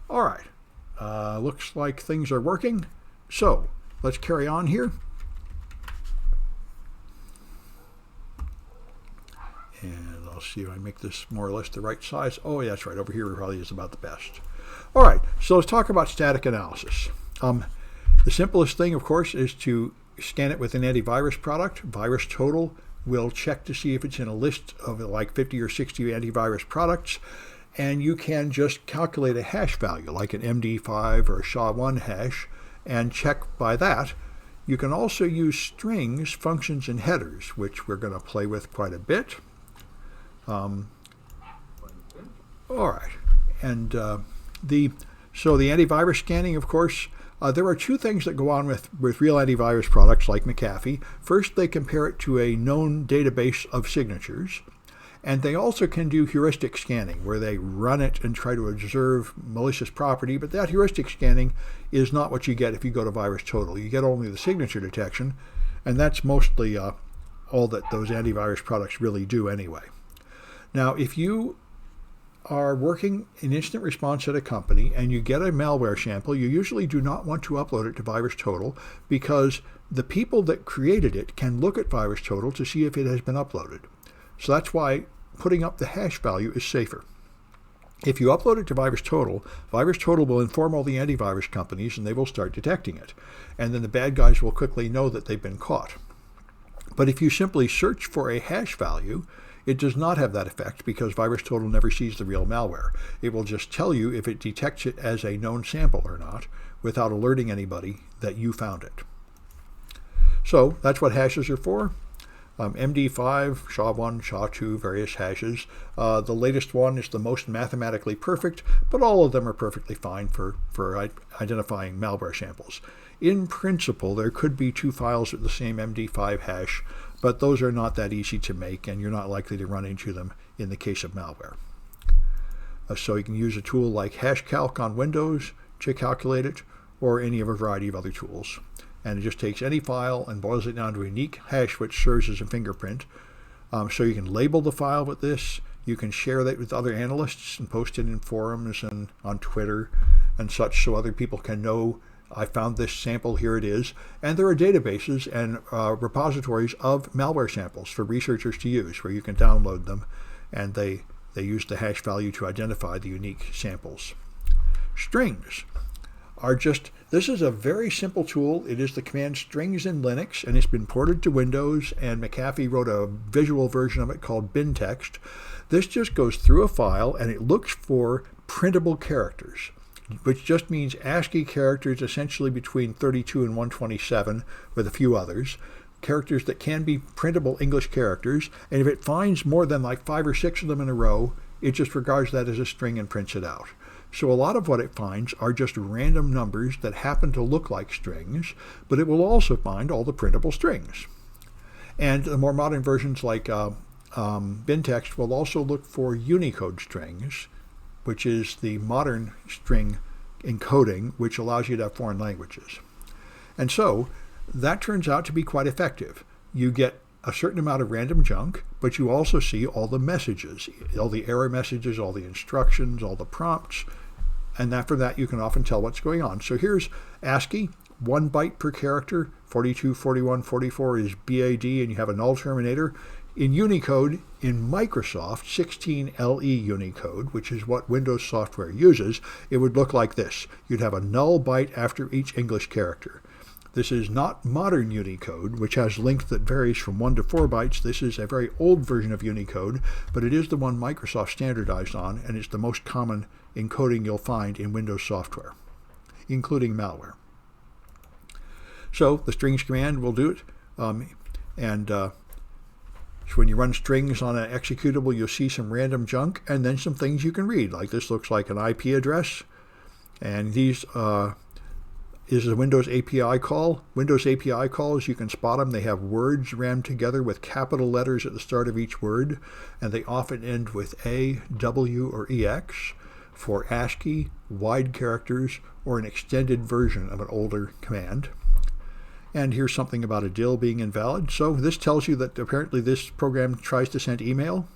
All right, looks like things are working. So let's carry on here. And I'll see if I make this more or less the right size. Oh, yeah, that's right. Over here probably is about the best. All right, so let's talk about static analysis. The simplest thing, of course, is to scan it with an antivirus product. VirusTotal will check to see if it's in a list of like 50 or 60 antivirus products. And you can just calculate a hash value, like an MD5 or a SHA-1 hash, and check by that. You can also use strings, functions, and headers, which we're going to play with quite a bit. All right, and so the antivirus scanning, of course, there are two things that go on with real antivirus products like McAfee. First, they compare it to a known database of signatures, and they also can do heuristic scanning, where they run it and try to observe malicious property, but that heuristic scanning is not what you get if you go to VirusTotal. You get only the signature detection, and that's mostly all that those antivirus products really do anyway. Now, if you are working in instant response at a company and you get a malware sample, you usually do not want to upload it to VirusTotal because the people that created it can look at VirusTotal to see if it has been uploaded. So that's why putting up the hash value is safer. If you upload it to VirusTotal, VirusTotal will inform all the antivirus companies and they will start detecting it. And then the bad guys will quickly know that they've been caught. But if you simply search for a hash value, it does not have that effect because VirusTotal never sees the real malware. It will just tell you if it detects it as a known sample or not without alerting anybody that you found it. So that's what hashes are for. MD5, SHA-1, SHA-2, various hashes. The latest one is the most mathematically perfect, but all of them are perfectly fine for identifying malware samples. In principle, there could be two files with the same MD5 hash, but those are not that easy to make, and you're not likely to run into them in the case of malware. So you can use a tool like HashCalc on Windows to calculate it, or any of a variety of other tools. And it just takes any file and boils it down to a unique hash which serves as a fingerprint. So you can label the file with this. You can share that with other analysts and post it in forums and on Twitter and such so other people can know I found this sample, here it is. And there are databases and repositories of malware samples for researchers to use where you can download them, and they use the hash value to identify the unique samples. Strings are this is a very simple tool. It is the command strings in Linux, and it's been ported to Windows, and McAfee wrote a visual version of it called bintext. This just goes through a file, and it looks for printable characters, which just means ASCII characters essentially between 32 and 127 with a few others, characters that can be printable English characters, and if it finds more than like 5 or 6 of them in a row, it just regards that as a string and prints it out. So a lot of what it finds are just random numbers that happen to look like strings, but it will also find all the printable strings. And the more modern versions like bintext will also look for Unicode strings, which is the modern string encoding, which allows you to have foreign languages. And so that turns out to be quite effective. You get a certain amount of random junk, but you also see all the messages, all the error messages, all the instructions, all the prompts, and after that you can often tell what's going on. So here's ASCII, 1 byte per character, 42, 41, 44 is BAD, and you have a null terminator. In Unicode, in Microsoft 16LE Unicode, which is what Windows software uses, it would look like this. You'd have a null byte after each English character. This is not modern Unicode, which has length that varies from 1 to 4 bytes. This is a very old version of Unicode, but it is the one Microsoft standardized on, and it's the most common encoding you'll find in Windows software, including malware. So the strings command will do it, so when you run strings on an executable, you'll see some random junk and then some things you can read, like this looks like an IP address, and these is a Windows API call. Windows API calls, you can spot them. They have words rammed together with capital letters at the start of each word, and they often end with A, W, or EX for ASCII, wide characters, or an extended version of an older command. And here's something about a DIL being invalid. So this tells you that apparently this program tries to send email.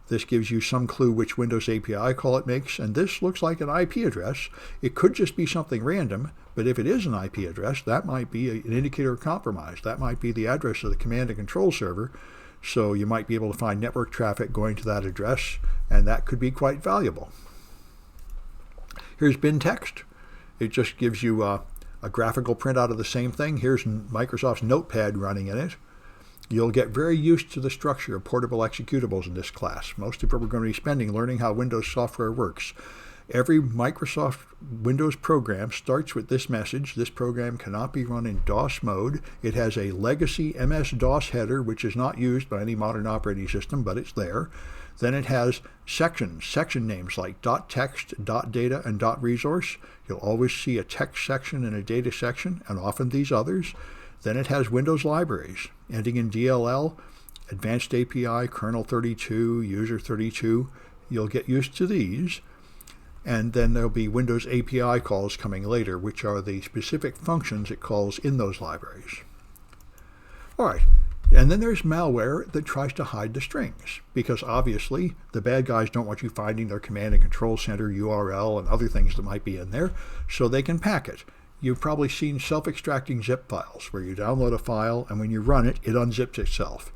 This gives you some clue which Windows API call it makes, and this looks like an IP address. It could just be something random, but if it is an IP address, that might be an indicator of compromise. That might be the address of the command and control server, so you might be able to find network traffic going to that address, and that could be quite valuable. Here's bin text. It just gives you a graphical printout of the same thing. Here's Microsoft's Notepad running in it. You'll get very used to the structure of portable executables in this class. Most of it we're going to be spending learning how Windows software works. Every Microsoft Windows program starts with this message. This program cannot be run in DOS mode. It has a legacy MS-DOS header, which is not used by any modern operating system, but it's there. Then it has section names like .text, .data, and .resource. You'll always see a text section and a data section, and often these others. Then it has Windows libraries, ending in DLL, Advanced API, Kernel 32, User 32. You'll get used to these. And then there'll be Windows API calls coming later, which are the specific functions it calls in those libraries. All right, and then there's malware that tries to hide the strings, because obviously the bad guys don't want you finding their command and control center URL and other things that might be in there, so they can pack it. You've probably seen self-extracting zip files, where you download a file, and when you run it, it unzips itself.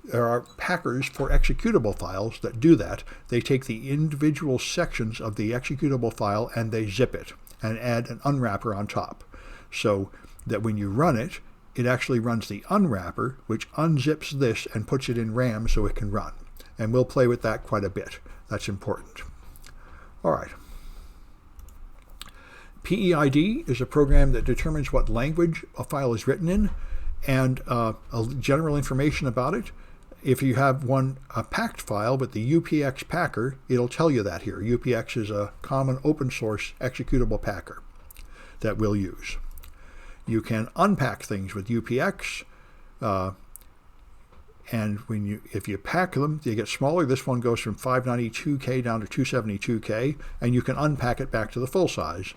There are packers for executable files that do that. They take the individual sections of the executable file and they zip it and add an unwrapper on top, so that when you run it, it actually runs the unwrapper, which unzips this and puts it in RAM so it can run. And we'll play with that quite a bit. That's important. All right. PEID is a program that determines what language a file is written in, and general information about it. If you have a packed file with the UPX packer, it'll tell you that here. UPX is a common open source executable packer that we'll use. You can unpack things with UPX, and if you pack them, they get smaller. This one goes from 592K down to 272K, and you can unpack it back to the full size,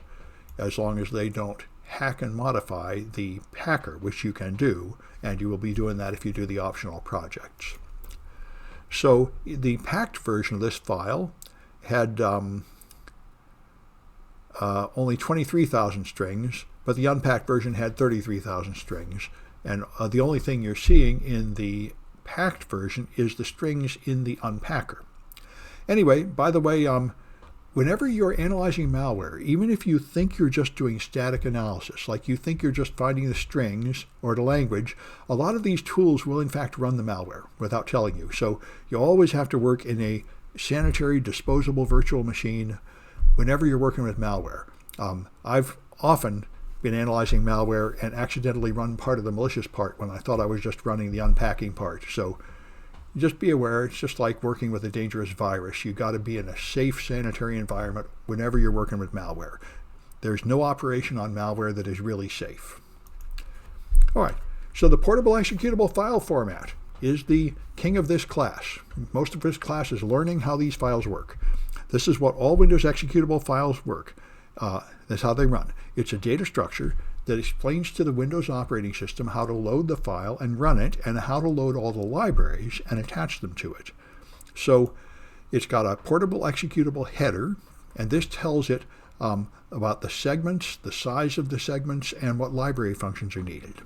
as long as they don't hack and modify the packer, which you can do, and you will be doing that if you do the optional projects. So the packed version of this file had only 23,000 strings, but the unpacked version had 33,000 strings, and the only thing you're seeing in the packed version is the strings in the unpacker. Anyway, by the way, whenever you're analyzing malware, even if you think you're just doing static analysis, like you think you're just finding the strings or the language, a lot of these tools will in fact run the malware without telling you. So you always have to work in a sanitary, disposable virtual machine whenever you're working with malware. I've often been analyzing malware and accidentally run part of the malicious part when I thought I was just running the unpacking part. So just be aware, it's just like working with a dangerous virus. You've got to be in a safe, sanitary environment whenever you're working with malware. There's no operation on malware that is really safe. All right, so the portable executable file format is the king of this class. Most of this class is learning how these files work. This is what all Windows executable files work. That's how they run. It's a data structure that explains to the Windows operating system how to load the file and run it, and how to load all the libraries and attach them to it. So it's got a portable executable header, and this tells it about the segments, the size of the segments, and what library functions are needed.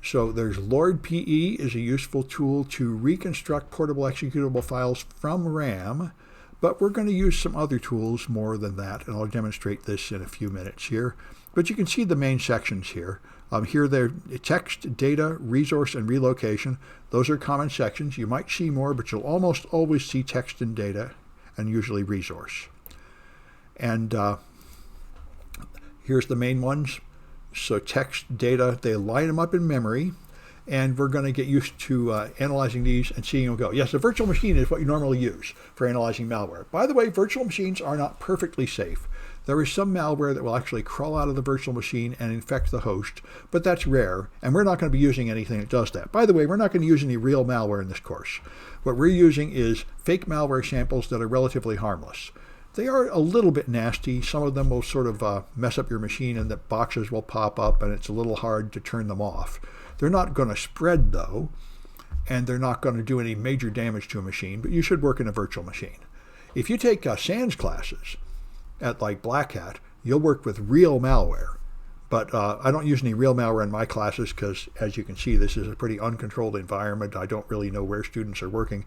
So there's LordPE is a useful tool to reconstruct portable executable files from RAM, but we're going to use some other tools more than that, and I'll demonstrate this in a few minutes here. But you can see the main sections here. Here they're text, data, resource, and relocation. Those are common sections. You might see more, but you'll almost always see text and data, and usually resource. And here's the main ones. So text, data, they line them up in memory, and we're going to get used to analyzing these and seeing them go. Yes, a virtual machine is what you normally use for analyzing malware. By the way, virtual machines are not perfectly safe. There is some malware that will actually crawl out of the virtual machine and infect the host, but that's rare, and we're not going to be using anything that does that. By the way, we're not going to use any real malware in this course. What we're using is fake malware samples that are relatively harmless. They are a little bit nasty. Some of them will sort of mess up your machine, and the boxes will pop up, and it's a little hard to turn them off. They're not going to spread, though, and they're not going to do any major damage to a machine, but you should work in a virtual machine. If you take SANS classes at like Black Hat, you'll work with real malware. But I don't use any real malware in my classes because, as you can see, this is a pretty uncontrolled environment. I don't really know where students are working.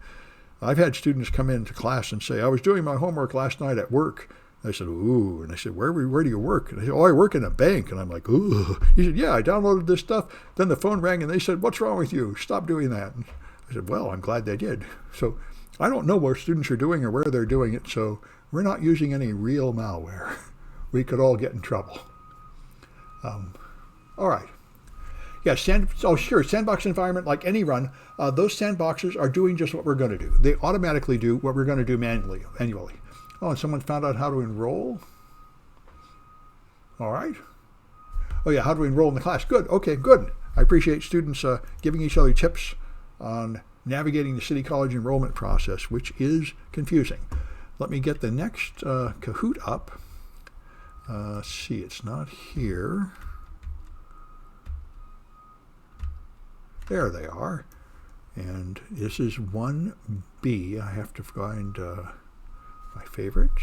I've had students come into class and say, I was doing my homework last night at work. I said, ooh. And I said, where do you work? And I said, oh, I work in a bank. And I'm like, ooh. He said, yeah, I downloaded this stuff. Then the phone rang and they said, what's wrong with you? Stop doing that. And I said, well, I'm glad they did. So I don't know what students are doing or where they're doing it. So we're not using any real malware. We could all get in trouble. All right. Yeah, sandbox environment, like any run, those sandboxes are doing just what we're going to do. They automatically do what we're going to do manually. Oh, and someone found out how to enroll. All right. Oh, yeah, how to enroll in the class. Good. Okay, good. I appreciate students giving each other tips on navigating the City College enrollment process, which is confusing. Let me get the next Kahoot up. See, it's not here. There they are. And this is 1B. I have to find my favorites.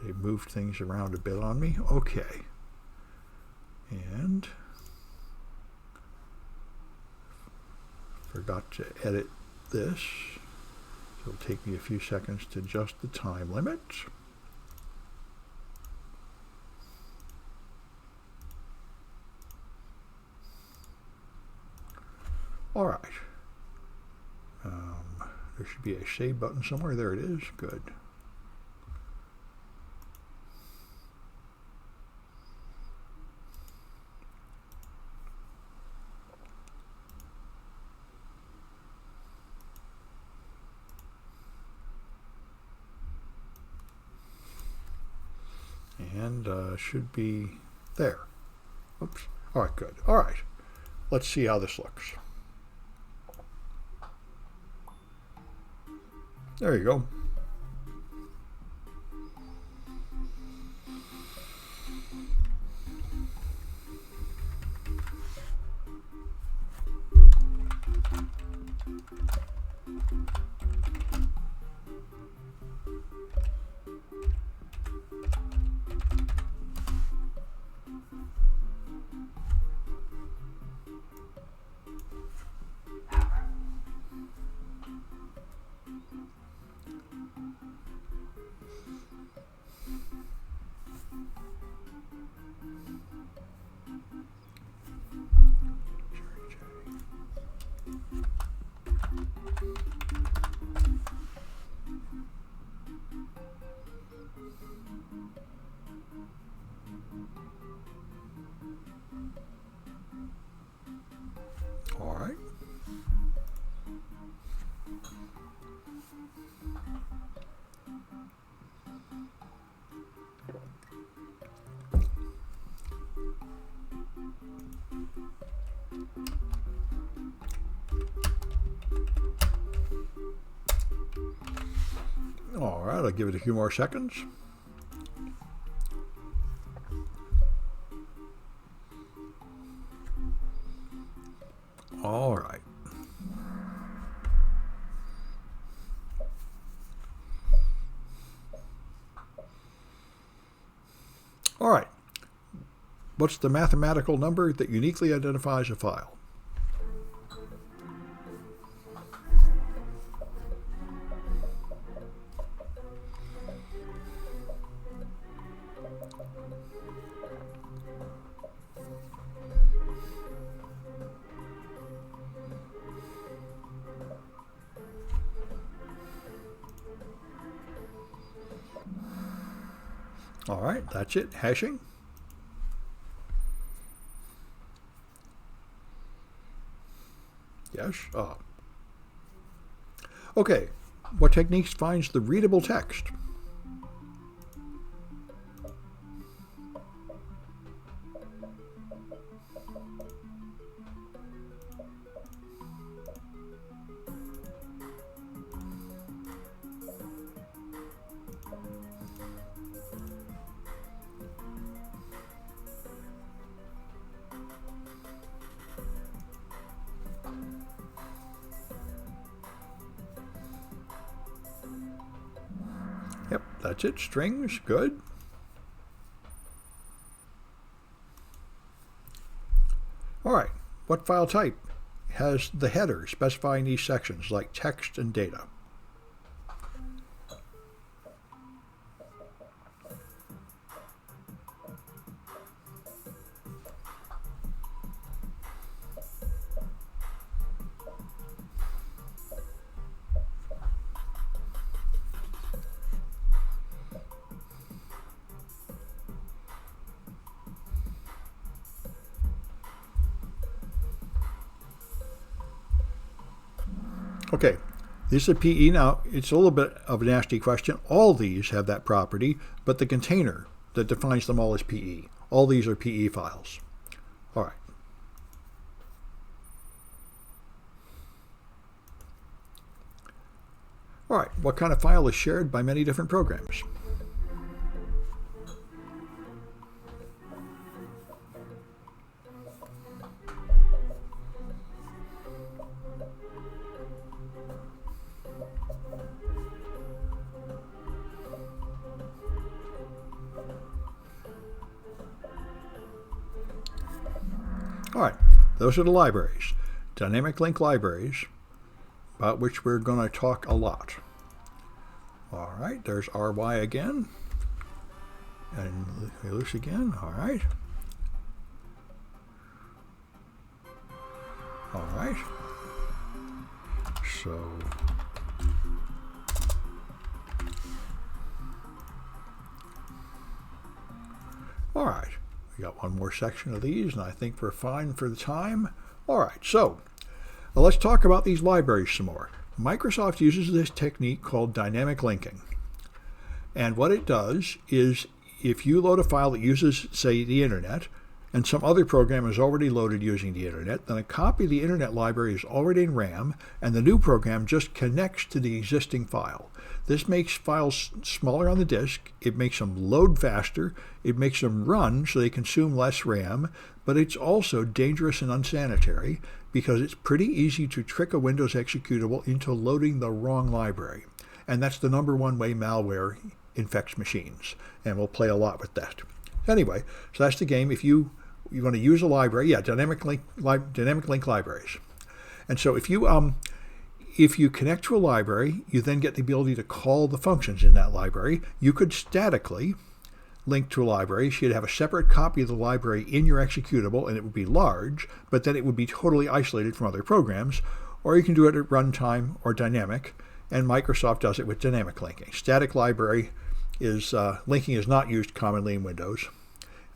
They moved things around a bit on me. Okay. And forgot to edit this. So it'll take me a few seconds to adjust the time limit. All right. There should be a save button somewhere. There it is. Good. And should be there. Oops. All right, good. All right. Let's see how this looks. There you go. All right. All right, I'll give it a few more seconds. All right. All right. What's the mathematical number that uniquely identifies a file? All right, that's it. Hashing. Yes. Okay. What techniques finds the readable text? That's it. Strings. Good. All right. What file type has the header specifying these sections like text and data? Okay, this is a PE. Now, it's a little bit of a nasty question. All these have that property, but the container that defines them all is PE. All these are PE files. All right. All right, what kind of file is shared by many different programs? All right, those are the libraries, dynamic link libraries, about which we're going to talk a lot. All right, there's RY again, and loose again. All right. All right. So, all right. We got one more section of these, and I think we're fine for the time. All right, so let's talk about these libraries some more. Microsoft uses this technique called dynamic linking. And what it does is if you load a file that uses, say, the internet, and some other program is already loaded using the internet, then a copy of the internet library is already in RAM, and the new program just connects to the existing file. This makes files smaller on the disk, it makes them load faster, it makes them run so they consume less RAM, but it's also dangerous and unsanitary because it's pretty easy to trick a Windows executable into loading the wrong library. And that's the #1 way malware infects machines, and we'll play a lot with that. Anyway, so that's the game. If you want to use a library, dynamic link libraries. And so if you connect to a library, you then get the ability to call the functions in that library. You could statically link to a library, so you'd have a separate copy of the library in your executable, and it would be large, but then it would be totally isolated from other programs. Or you can do it at runtime or dynamic, and Microsoft does it with dynamic linking. Static library linking is not used commonly in Windows.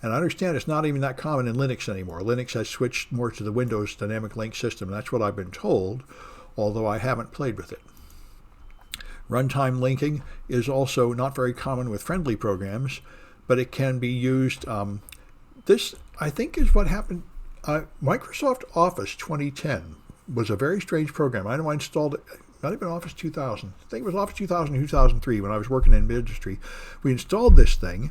And I understand it's not even that common in Linux anymore. Linux has switched more to the Windows dynamic link system. That's what I've been told, although I haven't played with it. Runtime linking is also not very common with friendly programs, but it can be used. This, I think, is what happened. Microsoft Office 2010 was a very strange program. I know I installed it, not even Office 2000. I think it was Office 2000 or 2003 when I was working in industry. We installed this thing,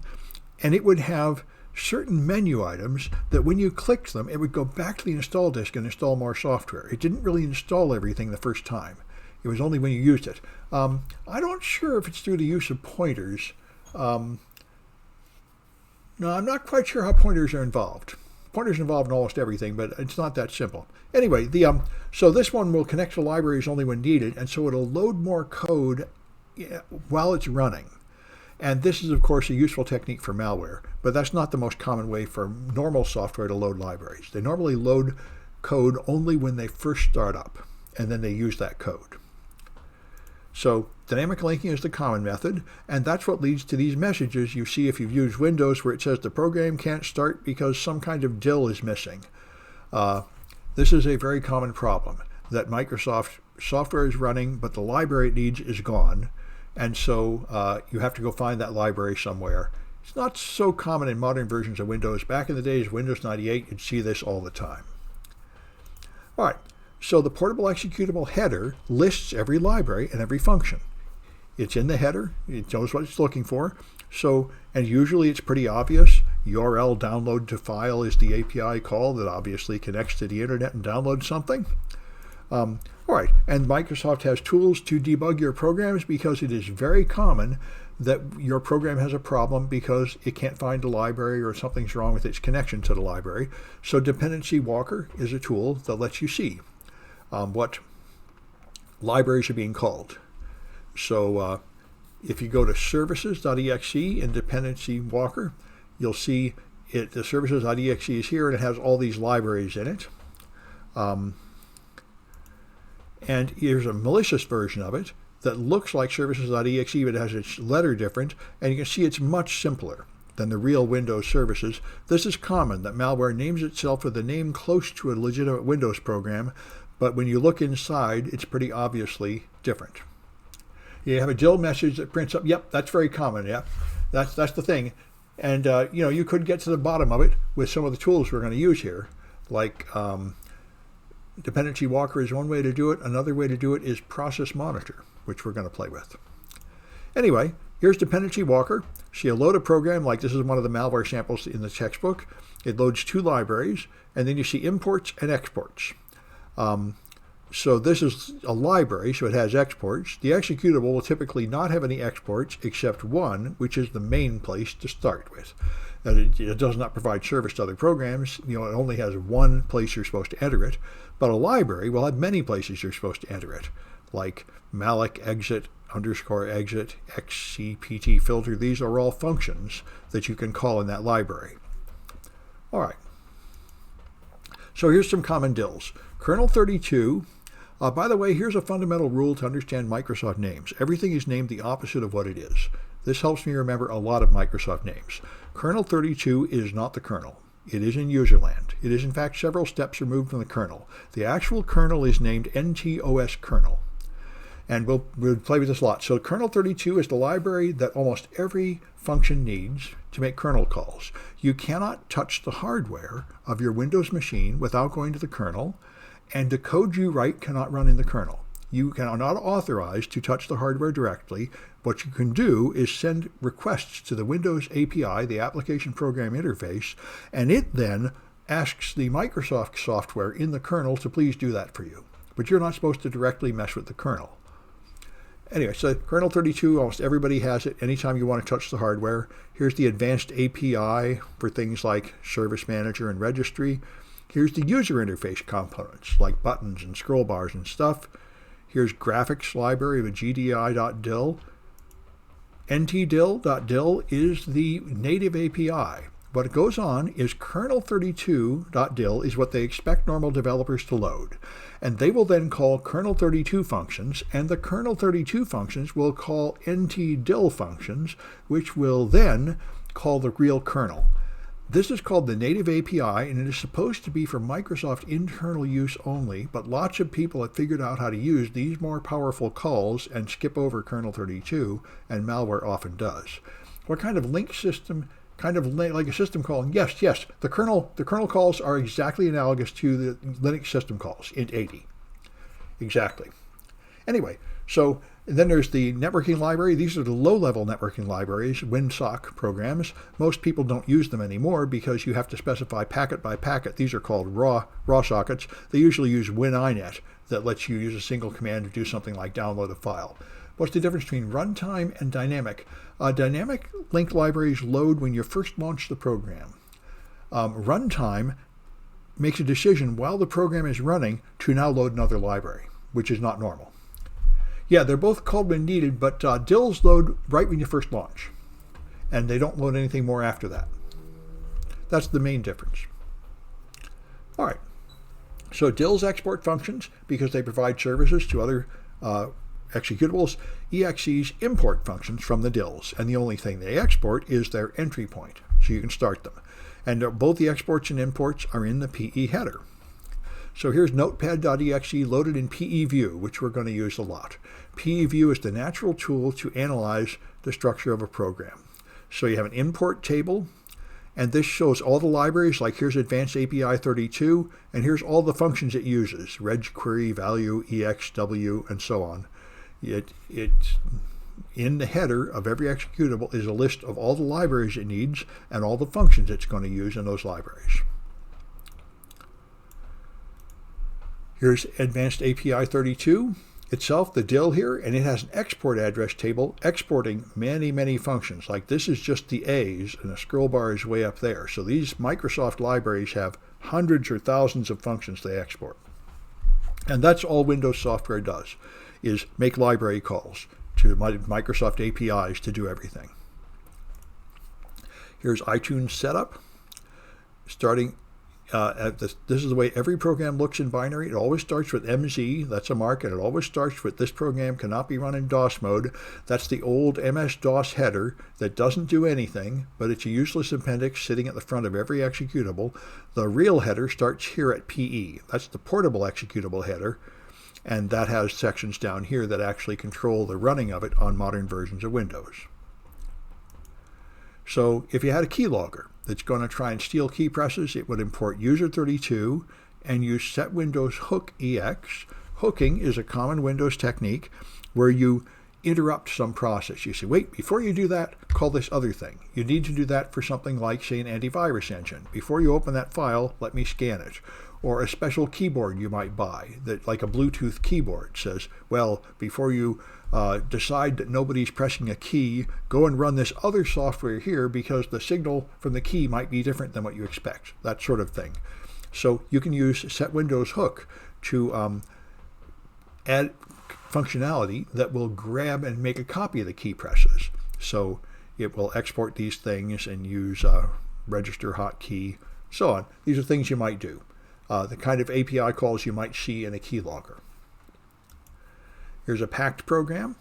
and it would have certain menu items that when you clicked them, it would go back to the install disk and install more software. It didn't really install everything the first time. It was only when you used it. I'm not sure if it's through the use of pointers. No, I'm not quite sure how pointers are involved. Pointers involved in almost everything, but it's not that simple. Anyway, so this one will connect to libraries only when needed, and so it'll load more code while it's running. And this is, of course, a useful technique for malware, but that's not the most common way for normal software to load libraries. They normally load code only when they first start up, and then they use that code. So dynamic linking is the common method, and that's what leads to these messages you see if you've used Windows where it says the program can't start because some kind of DIL is missing. This is a very common problem, that Microsoft software is running, but the library it needs is gone. And so you have to go find that library somewhere. It's not so common in modern versions of Windows. Back in the days, Windows 98, you'd see this all the time. All right, so the portable executable header lists every library and every function. It's in the header. It knows what it's looking for. So, and usually it's pretty obvious. URL download to file is the API call that obviously connects to the internet and downloads something. All right, and Microsoft has tools to debug your programs because it is very common that your program has a problem because it can't find a library or something's wrong with its connection to the library. So Dependency Walker is a tool that lets you see what libraries are being called. So if you go to services.exe in Dependency Walker, you'll see the services.exe is here, and it has all these libraries in it. And here's a malicious version of it that looks like services.exe, but it has its letter different, and you can see it's much simpler than the real Windows services. This is common, that malware names itself with a name close to a legitimate Windows program, but when you look inside, it's pretty obviously different. You have a DIL message that prints up, yep, that's very common, yeah, that's the thing. And you could get to the bottom of it with some of the tools we're going to use here, like Dependency Walker is one way to do it. Another way to do it is Process Monitor, which we're going to play with. Anyway, here's Dependency Walker. So you load a program, like this is one of the malware samples in the textbook. It loads 2 libraries, and then you see imports and exports. So this is a library, so it has exports. The executable will typically not have any exports except one, which is the main place to start with. It does not provide service to other programs. It only has one place you're supposed to enter it. But a library will have many places you're supposed to enter it, like malloc exit, _exit, xcpt filter. These are all functions that you can call in that library. All right. So here's some common DILs. Kernel 32. By the way, here's a fundamental rule to understand Microsoft names. Everything is named the opposite of what it is. This helps me remember a lot of Microsoft names. Kernel 32 is not the kernel. It is in userland. It is in fact several steps removed from the kernel. The actual kernel is named NTOS kernel. And we'll play with this a lot. So kernel 32 is the library that almost every function needs to make kernel calls. You cannot touch the hardware of your Windows machine without going to the kernel, and the code you write cannot run in the kernel. You are not authorized to touch the hardware directly. What you can do is send requests to the Windows API, the Application Program Interface, and it then asks the Microsoft software in the kernel to please do that for you. But you're not supposed to directly mess with the kernel. Anyway, so kernel 32, almost everybody has it anytime you want to touch the hardware. Here's the advanced API for things like Service Manager and Registry. Here's the user interface components, like buttons and scroll bars and stuff. Here's graphics library with gdi.dil. ntdil.dil is the native API. What goes on is kernel32.dil is what they expect normal developers to load. And they will then call kernel32 functions, and the kernel32 functions will call ntdil functions, which will then call the real kernel. This is called the native API, and it is supposed to be for Microsoft internal use only, but lots of people have figured out how to use these more powerful calls and skip over kernel 32, and malware often does. What kind of link system, kind of like a system call? Yes, the kernel calls are exactly analogous to the Linux system calls, int 80. Exactly. Anyway, so then there's the networking library. These are the low-level networking libraries, WinSock programs. Most people don't use them anymore because you have to specify packet by packet. These are called raw sockets. They usually use WinINet that lets you use a single command to do something like download a file. What's the difference between runtime and dynamic? Dynamic link libraries load when you first launch the program. Runtime makes a decision while the program is running to now load another library, which is not normal. Yeah, they're both called when needed, but DILs load right when you first launch, and they don't load anything more after that. That's the main difference. All right, so DILs export functions because they provide services to other executables. EXEs import functions from the DILs, and the only thing they export is their entry point, so you can start them. And both the exports and imports are in the PE header. So here's notepad.exe loaded in PEView, which we're going to use a lot. PEView is the natural tool to analyze the structure of a program. So you have an import table, and this shows all the libraries, like here's Advanced API 32, and here's all the functions it uses, reg query, value, exw, and so on. It's in the header of every executable is a list of all the libraries it needs and all the functions it's going to use in those libraries. Here's Advanced API 32 itself, the DIL here, and it has an export address table exporting many, many functions. Like this is just the A's, and the scroll bar is way up there. So these Microsoft libraries have hundreds or thousands of functions they export. And that's all Windows software does, is make library calls to Microsoft APIs to do everything. Here's iTunes setup. Starting this is the way every program looks in binary. It always starts with MZ, that's a mark, and it always starts with this program cannot be run in DOS mode. That's the old MS-DOS header that doesn't do anything, but it's a useless appendix sitting at the front of every executable. The real header starts here at PE. That's the portable executable header, and that has sections down here that actually control the running of it on modern versions of Windows. So if you had a keylogger that's going to try and steal key presses, it would import user32 and use setWindowsHook-EX. Hooking is a common Windows technique where you interrupt some process. You say, wait, before you do that, call this other thing. You need to do that for something like, say, an antivirus engine. Before you open that file, let me scan it. Or a special keyboard you might buy, that like a Bluetooth keyboard says, well, before you decide that nobody's pressing a key, go and run this other software here because the signal from the key might be different than what you expect, that sort of thing. So you can use setWindowsHook to add functionality that will grab and make a copy of the key presses. So it will export these things and use register hotkey, so on. These are things you might do. The kind of API calls you might see in a keylogger. Here's a packed program.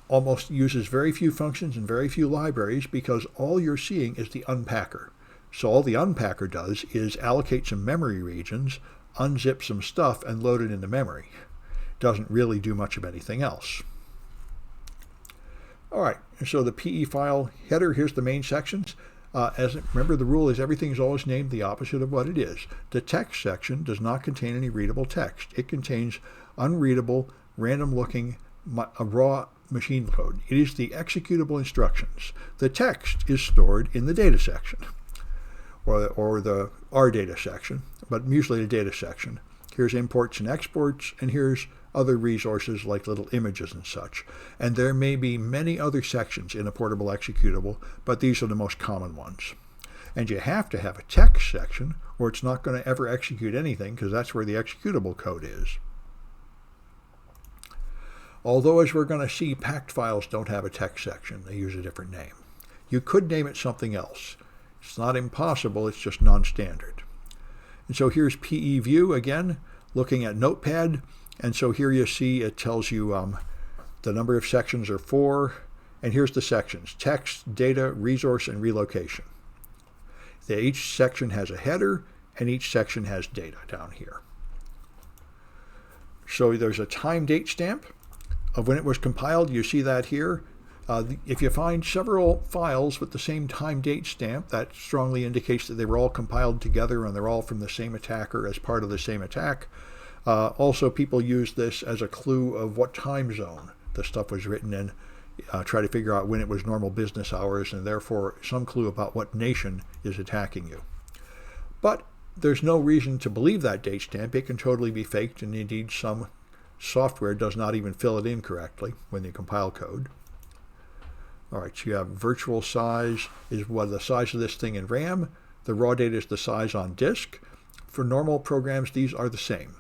Almost uses very few functions and very few libraries because all you're seeing is the unpacker. So all the unpacker does is allocate some memory regions, unzip some stuff, and load it into memory. Doesn't really do much of anything else. All right, so the PE file header, here's the main sections. Remember, the rule is everything's always named the opposite of what it is. The text section does not contain any readable text. It contains unreadable, random-looking, raw machine code. It is the executable instructions. The text is stored in the data section, or the R data section, but usually the data section. Here's imports and exports, and here's other resources like little images and such. And there may be many other sections in a portable executable, but these are the most common ones. And you have to have a text section, or it's not going to ever execute anything, because that's where the executable code is. Although, as we're going to see, packed files don't have a text section. They use a different name. You could name it something else. It's not impossible, it's just non-standard. And so here's PE view again, looking at Notepad. And so here you see it tells you the number of sections are 4. And here's the sections: text, data, resource, and relocation. Each section has a header, and each section has data down here. So there's a time date stamp of when it was compiled. You see that here. If you find several files with the same time date stamp, that strongly indicates that they were all compiled together and they're all from the same attacker as part of the same attack. Also, people use this as a clue of what time zone the stuff was written in, try to figure out when it was normal business hours, and therefore some clue about what nation is attacking you. But there's no reason to believe that date stamp. It can totally be faked, and indeed some software does not even fill it in correctly when you compile code. All right, so you have virtual size is what the size of this thing in RAM. The raw data is the size on disk. For normal programs, these are the same,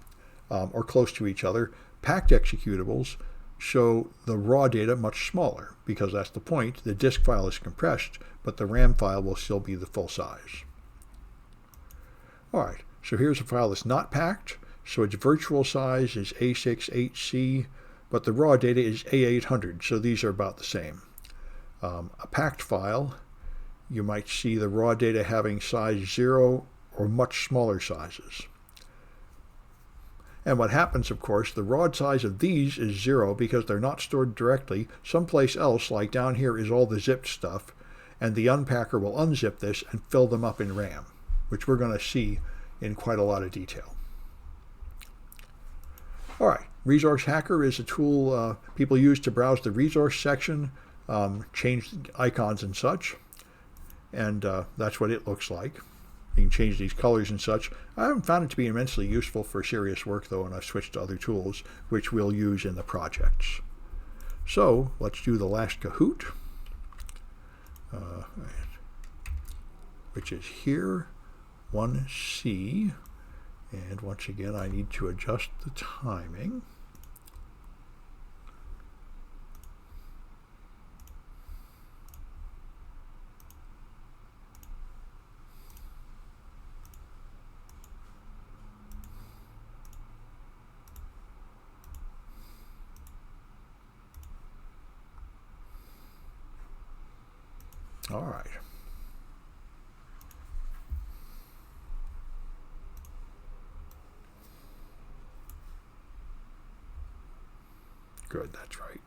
or close to each other. Packed executables show the raw data much smaller, because that's the point. The disk file is compressed, but the RAM file will still be the full size. All right, so here's a file that's not packed. So its virtual size is A6HC, but the raw data is A800, so these are about the same. A packed file, you might see the raw data having size 0 or much smaller sizes. And what happens, of course, the raw size of these is 0 because they're not stored directly. Someplace else, like down here, is all the zipped stuff, and the unpacker will unzip this and fill them up in RAM, which we're going to see in quite a lot of detail. All right, Resource Hacker is a tool people use to browse the resource section, change icons and such, and that's what it looks like. You can change these colors and such. I haven't found it to be immensely useful for serious work, though, and I've switched to other tools, which we'll use in the projects. So let's do the last Kahoot, which is here, 1C. And once again, I need to adjust the timing. All right. Good, that's right.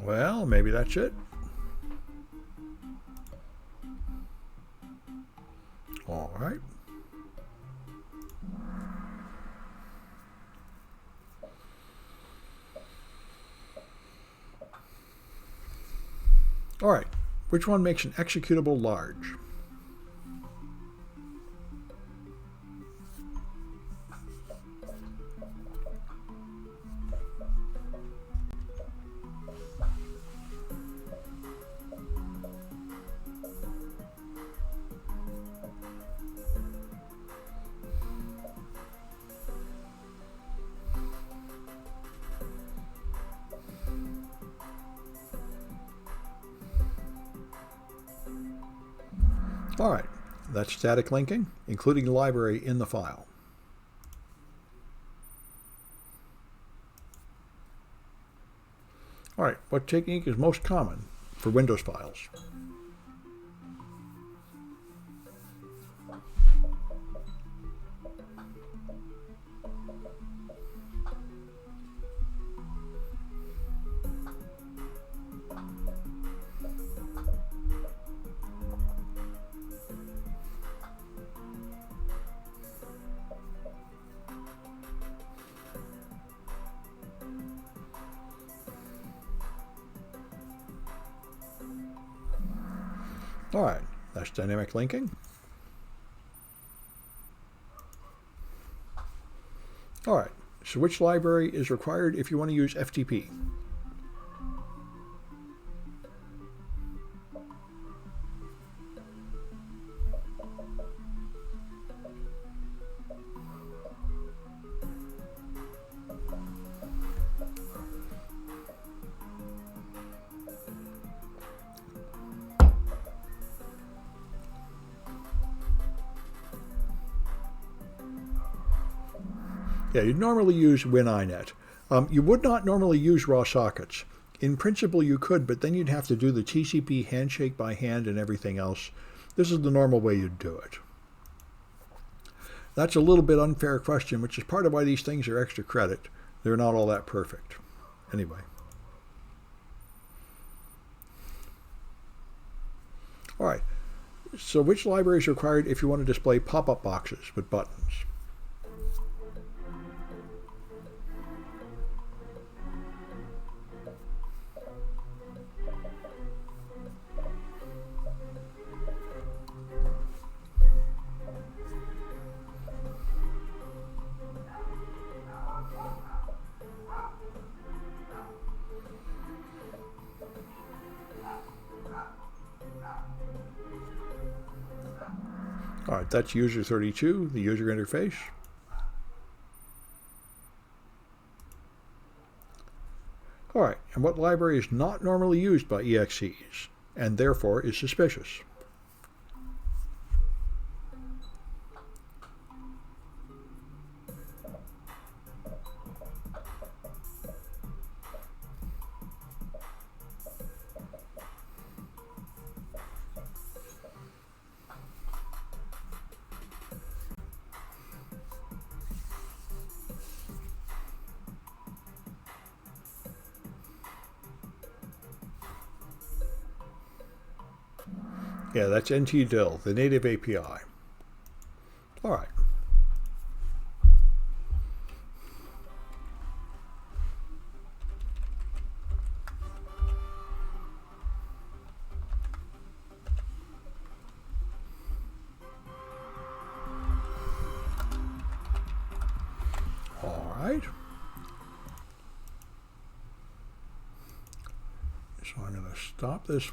Well, maybe that's it. All right. All right. Which one makes an executable large? All right, that's static linking, including the library in the file. All right, what technique is most common for Windows files? All right, that's dynamic linking. All right, so which library is required if you want to use FTP? Yeah, you'd normally use WinINet. You would not normally use raw sockets. In principle, you could, but then you'd have to do the TCP handshake by hand and everything else. This is the normal way you'd do it. That's a little bit unfair question, which is part of why these things are extra credit. They're not all that perfect. Anyway. All right. So which library is required if you want to display pop-up boxes with buttons? That's user 32, the user interface. All right, and what library is not normally used by EXEs and therefore is suspicious? Yeah, that's NTDIL, the native API. All right. All right. So I'm going to stop this